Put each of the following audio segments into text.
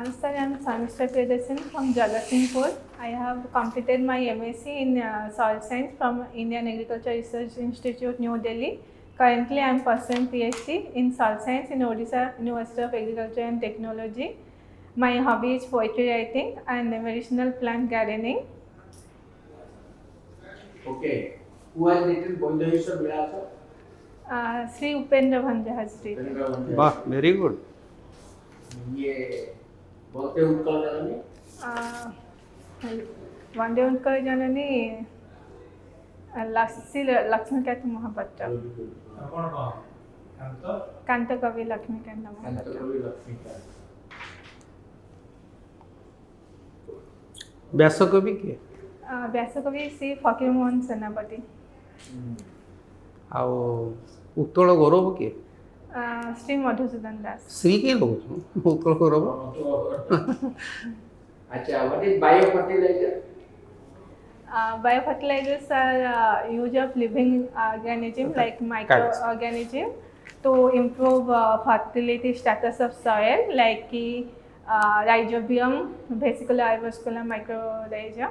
Sir, I am Samishta Priyadarshini from Jagatsinghpur. I have completed my MSc in Soil Science from Indian Agriculture Research Institute, New Delhi. Currently, I am pursuing PhD in Soil Science in Odisha University of Agriculture and Technology. My hobby is poetry writing and medicinal plant gardening. Okay. Who has written Bondahiswar Vilasa? Sri Upendra Bhanja has written. वाह very good. ये बोलते उत्कल जननी वंदे उत्कल जननी श्री लक्ष्मीकांत महापात्र. कांत कवि लक्ष्मीकांत महापात्र. कवि लक्ष्मीकांत. व्यासकवि किए व्यासकवि श्री फकीर मोहन सेनापति. ଆଉ ଉତ୍କଳ ଗୌରବ କିଏ? श्री मधुसूदन दास. ଶ୍ରୀ କିଏ କହୁଛ? ଉତ୍କଳ ଗୌରବ. अच्छा, what is biofertilizer? Biofertilizers are use of living organism like microorganism to improve fertility status of soil like rhizobium, vesicular, avascular, mycorrhiza.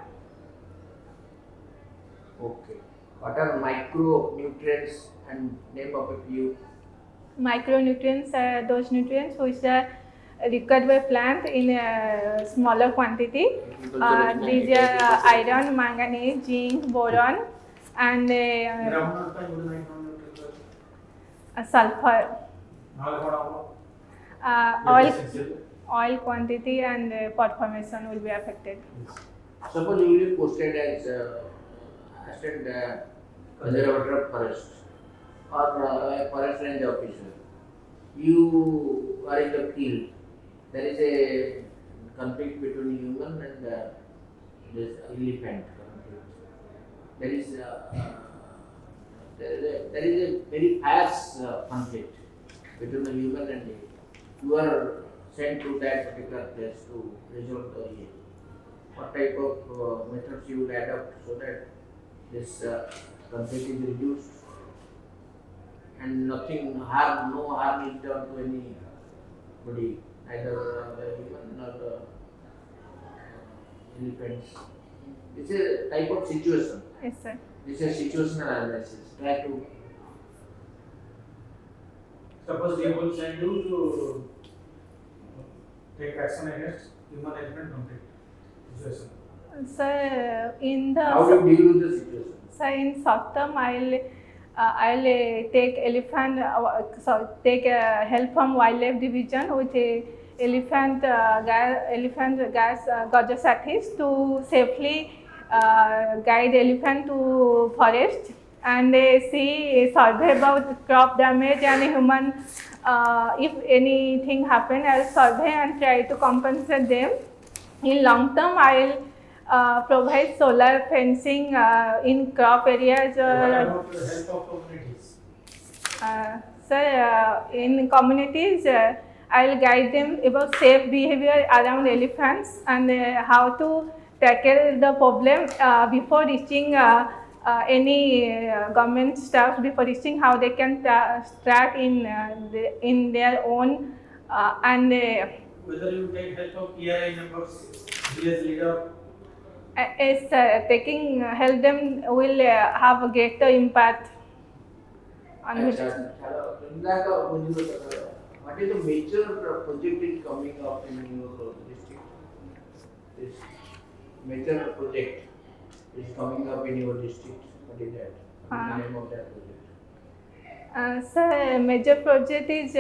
Okay. What are micronutrients and name of a few? Micronutrients are those nutrients which are required by plant in a smaller quantity. These are iron, manganese, zinc, boron, and sulfur. Oil quantity and pot formation will be affected. Suppose you will be posted as assistant conservator of forest or forest range officer. You are in the field. There is a conflict between human and this elephant. There is a very fierce conflict between the human and it. You are sent to that particular place to resolve the issue. What type of methods you will adopt so that this conflict is reduced and no harm is done to anybody, either the human or the elephants. This is a type of situation. Yes, sir. This is situational analysis. Try to. Suppose they will send you to take action against human elephant conflict situation. Sir, in the How do you deal with the situation? sir, in short term, I'll take take help from wildlife division with elephant gas Gajasathis to safely guide elephant to forest and see survey about crop damage and human. If anything happen, I'll survey and try to compensate them. In long term, I'll provide solar fencing in crop areas. What about the help of communities? Sir, in communities, I'll guide them about safe behavior around elephants and how to tackle the problem before reaching any government staff, before reaching how they can start in their own and Whether you take help of PRI members, village leader, is taking help them will have a greater impact on which. What is the major project is coming up in your district? This major project is coming up in your district. What is that? What is the name of that project? Sir, major project is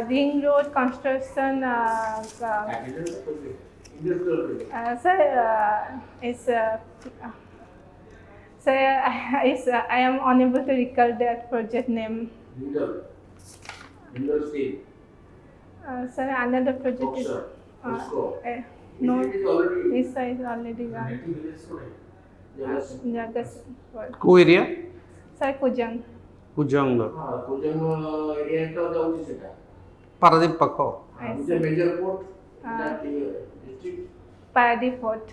ring road construction. Agricultural project. Industrial project. Sir, I am unable to recall that project name. Industry. Sir, another project is. No, It is already. this is already gone. native village today. Jagatsinghpur. କୋଉ area? Sir, Kujang. Kujang. Kujang area to the Odisha. Paradip ପାଖ. Which is a major port in that district. Paradip Fort.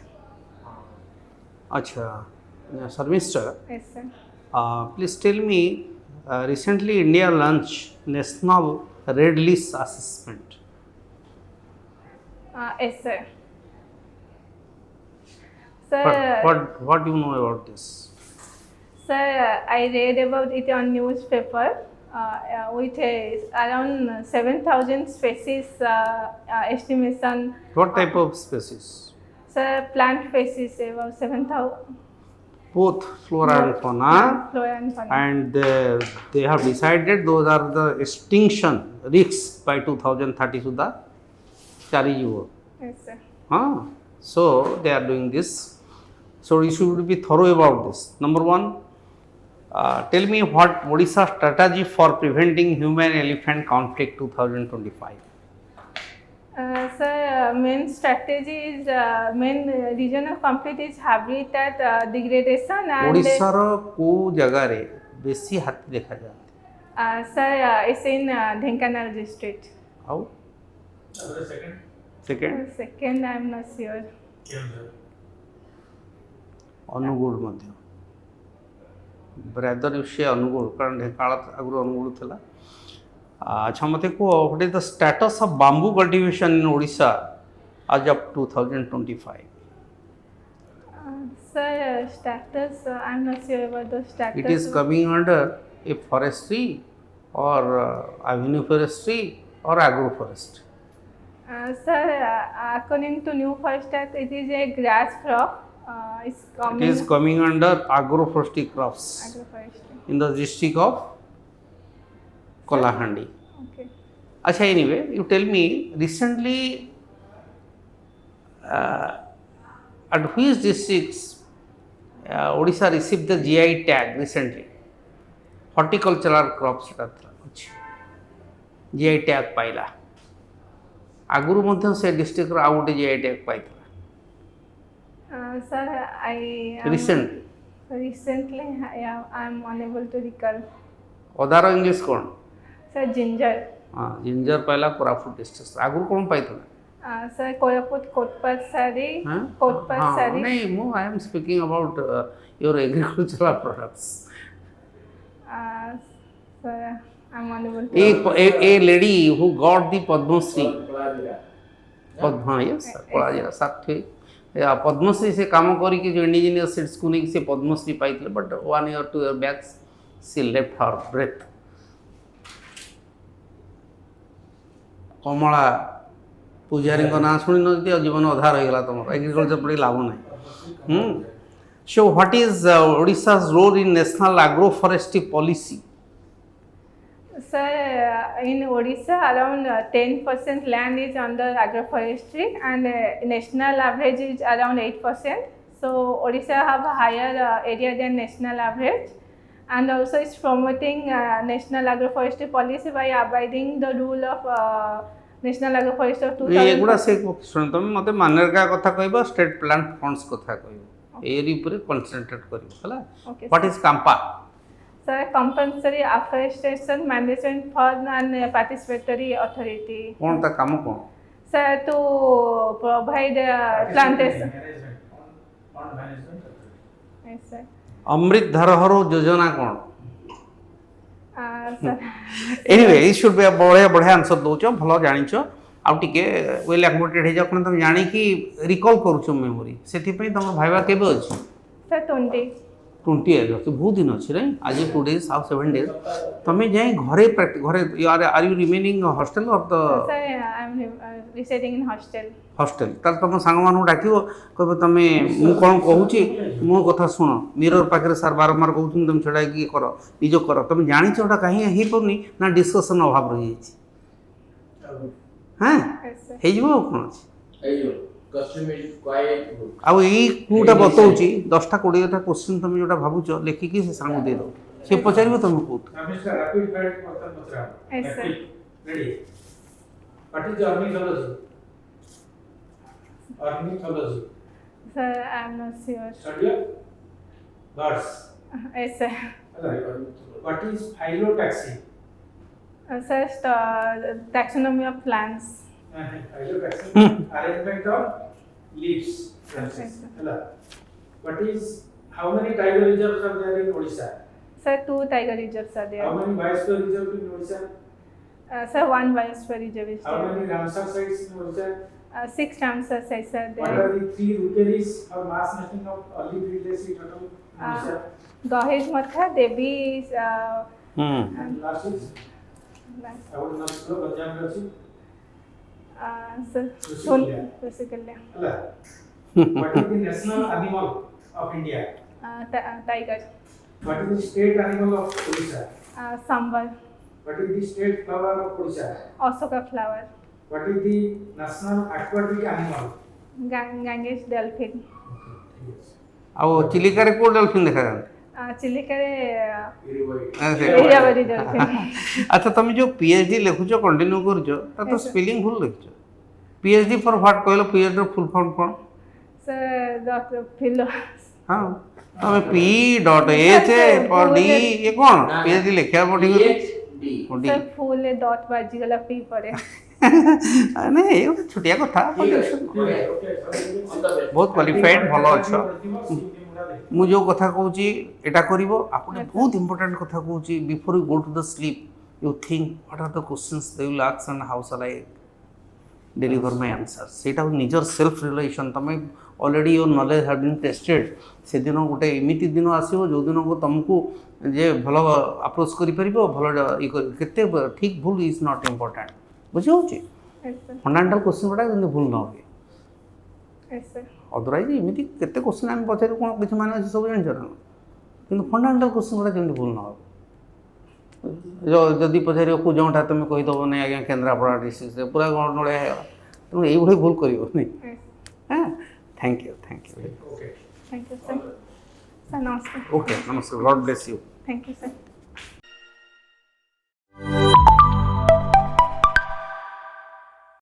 अच्छा. Sir, Mr. Yes, sir. Please tell me, recently India launched National Red List Assessment. Yes, sir. Sir, What you know about this? sir, I read about it on newspaper. With around 7,000 species estimation. What type of species? Sir, plant species about 7,000. Both flora and fauna, Flora and fauna. and they have decided those are the extinction risks by 2030 सुद्धा चारी जीव. Yes, sir. So they are doing this. So you should be thorough about this. Number one, tell me what Odisha strategy for preventing human-elephant conflict 2025. Sir, main strategy is main regional conflict is habitat degradation and ओडिशार को जगह रे बेसी हाथी देखा जाते. sir, it's in Dhenkanal district. How? Second. Second, Second, I'm not sure. Angul मध्य. Brother से अनुगुल कारण ढेंकाल आगु अनुगुल थिला. अच्छा मते को what is the status of bamboo cultivation in Odisha as of 2025? Sir, status, I'm not sure about the status. It is coming under a forestry or avenue forestry or agroforest. Sir, according to New Forest Act, it is a grass crop. It's It coming. is coming under agroforestry crops Agroforestry. in the district of Kolahandi. Okay. Acha, anyway, you tell me recently at which districts Odisha received the GI tag recently? Horticultural crops GI tag पाइला. आगुरु मध्य से district रो आउट GI tag पाइला. Sir, I am recently I am unable to recall. अदार English कौन? Sir, ginger. Ginger पाइला कोरापुट डिस्ट्रिक्ट. आगुरु कौन पाइला? Sir, Koraput Kotpat Sari. Huh? Kotpat Sari. नहीं, I am speaking about your agricultural products. Sir, I'm unable to. A lady who got the Padma Shri. हाँ, yes, कोलाजिरा साथ पद्मश्री से काम करी कि जो इंडिजिनियस सीड्स को नहीं से पद्मश्री पाई थी, but 1 year 2 year back she left her breath. कमला पूजारी को ना शुणी न जीवन अधा रहीगला तुम एग्रीकल्चर पढ़ी लाभ ना. So what is Odisha's role in national agroforestry policy? Sir, in Odisha, around 10% land is under agroforestry and national average is around 8%. So, Odisha have a higher area than national average, and also is promoting national agroforestry policy by abiding the rule of national agroforestry of 2000. एगुड़ा से सुन तुम मते मनरेगा कथा कहबो, state plant funds कथा कहबो, एरी ऊपर concentrate करबो हला. Okay, what is CAMPA? Sir, compulsory afforestation management fund and participatory authority. कौन ता काम कौन? Sir, to provide plantation. Pond management. Yes, sir. अमृत धरोहर योजना कौन? Sir. Anyway it should be बढ़िया बढ़िया आंसर दोचो, भलो जानिचो. आउ टिके वेल एक्टिवेटेड हे जा कोन तुम जानि कि रिकॉल करूचो मेमोरी. सेथि पई तुम भाइबा केबे अछि? Sir, 20. 20 years तो बहुत दिन अच्छे रही. आज 2 days और 7 days तुम्हें जाए घरे घरे आर यू रिमेनिंग हॉस्टल और तो Sir, I am residing in hostel. Hostel ताल तुम सांग मानु डाकिबो कहबो तमे मु कोन कहूची मो कथा सुनो मिरर पाखरे सर बारंबार कहउथुन तुम छडा की करो निजो करो तुम जानि छोटा काहे हे पनी ना डिस्कशन अभाव रही छी. हां Yes, sir. हे जीवो कोन Hey, custom is quite good. आउ ई कोटा बतौची 10 टा 20 टा क्वेश्चन तुम जोटा भाबुचो लेखिकी से सांग दे दो से पचारिबो तुम कोत. Mr. Rapid Fire Question Patra. Yes, sir. Ready. What is ornithology? Ornithology. Sir, I am not sure. Study of birds. Yes, sir. What is phyllotaxy? Sir, taxonomy of plants. Phyllotaxy. Arrangement of leaves. Yes, sir. Hello. What is how many tiger reserves are there in Odisha? Sir, 2 tiger reserves are How there. many biosphere reserves in Odisha? Sir, 1 biosphere reserve is How there. many Ramsar sites in Odisha? 6 times as I said. What are the 3 rookeries or mass nesting of early breed literacy turtle in Odisha? Gahesh Markha, Devi, And last is I would not know Punjab Rachi. Rusikalya, Alla. What is the national animal of India? Tiger, What is the state animal of Odisha? Sambar, What is the state flower of Odisha? Asoka flower, What is the national aquatic animal? Ganges dolphin, Yes. ଆଉ ଚିଲିକାରେ କୋଉ dolphin ଦେଖାଯାନ୍ତି? Chilikare, Irivai. Iriyavadi dolphin. ଆଚ୍ଛା ତମେ ଯେଉଁ PhD ଲେଖୁଛ continue କରୁଛ ତା ତ ସ୍ପେଲିଂ ଭୁଲ ଲେଖିଛ। ପିଏଚଡି ଫର୍ ହ୍ୱାଟ୍ କହିଲ? ପିଏଚଡିର ଫୁଲ୍ ଫର୍ମ କ'ଣ? Sir, Dr. Philo. ହଁ ତମେ P.H ଫର୍ ଡି ଇଏ କ'ଣ ପିଏଚଡି ଲେଖିବା ପଡ଼ିବ? PhD. Sir, full dot ବାଜିଗଲା P ପରେ। ନାଇଁ ଏ ଗୋଟେ ଛୋଟିଆ କଥା। Okay. Okay. All the best. ବହୁତ କ୍ୱାଲିଫାଏଡ୍ ଭଲ ଅଛ। ମୁଁ ଯେଉଁ କଥା କହୁଛି ଏଇଟା କରିବ। ଆଉ ଗୋଟେ ବହୁତ ଇମ୍ପୋର୍ଟାଣ୍ଟ କଥା କହୁଛି, before you go to the sleep you think what are the questions they will ask and how shall I deliver my answer. ସେଇଟା ନିଜର ସେଲ୍ଫ ରିଲେସନ୍। ତୁମେ already your knowledge have been tested. ସେଦିନ ଗୋଟେ ଏମିତି ଦିନ ଆସିବ ଯେଉଁଦିନକୁ ତୁମକୁ ଯେ ଭଲ ଆପ୍ରୋଚ୍ କରିପାରିବ, ଭଲ ଇଏ କରି କେତେ ଠିକ୍ ଭୁଲ ଇଜ୍ ନଟ୍ ଇମ୍ପୋର୍ଟାଣ୍ଟ। ବୁଝିହେଉଛି? Yes, sir. ଫଣ୍ଡାମେଣ୍ଟାଲ କ୍ୱେଶ୍ଚନ୍ ଗୁଡ଼ା ଯେମିତି ଭୁଲ ନ ହୁଏ। Yes, sir. ଅଦରୱାଇଜ୍ ଏମିତି କେତେ କ୍ୱେଶ୍ଚନ୍ ଆମେ ପଚାରି କ'ଣ କିଛି ମାନେ ଅଛି ସବୁ ଜାଣିଛ ନା? କିନ୍ତୁ ଫଣ୍ଡାମେଣ୍ଟାଲ କ୍ୱେଶ୍ଚନ୍ ଗୁଡ଼ା ଯେମିତି ଭୁଲ ନ ହେବ। ଯଦି ପଚାରିବ କେଉଁ ଯେଉଁଟା ତୁମେ କହିଦେବ ନାହିଁ ଆଜ୍ଞା କେନ୍ଦ୍ରାପଡ଼ା ଡିଷ୍ଟ୍ରିକ୍ଟରେ ପୁରା ନଳିଆ ହେଇଗଲା। ତେଣୁ ଏଇଭଳି ଭୁଲ କରିବନି। Yes. ହଁ thank you. Okay. Thank you, sir. Sir, namaste. Okay ନମସ୍କାର। God bless you. Thank you, sir.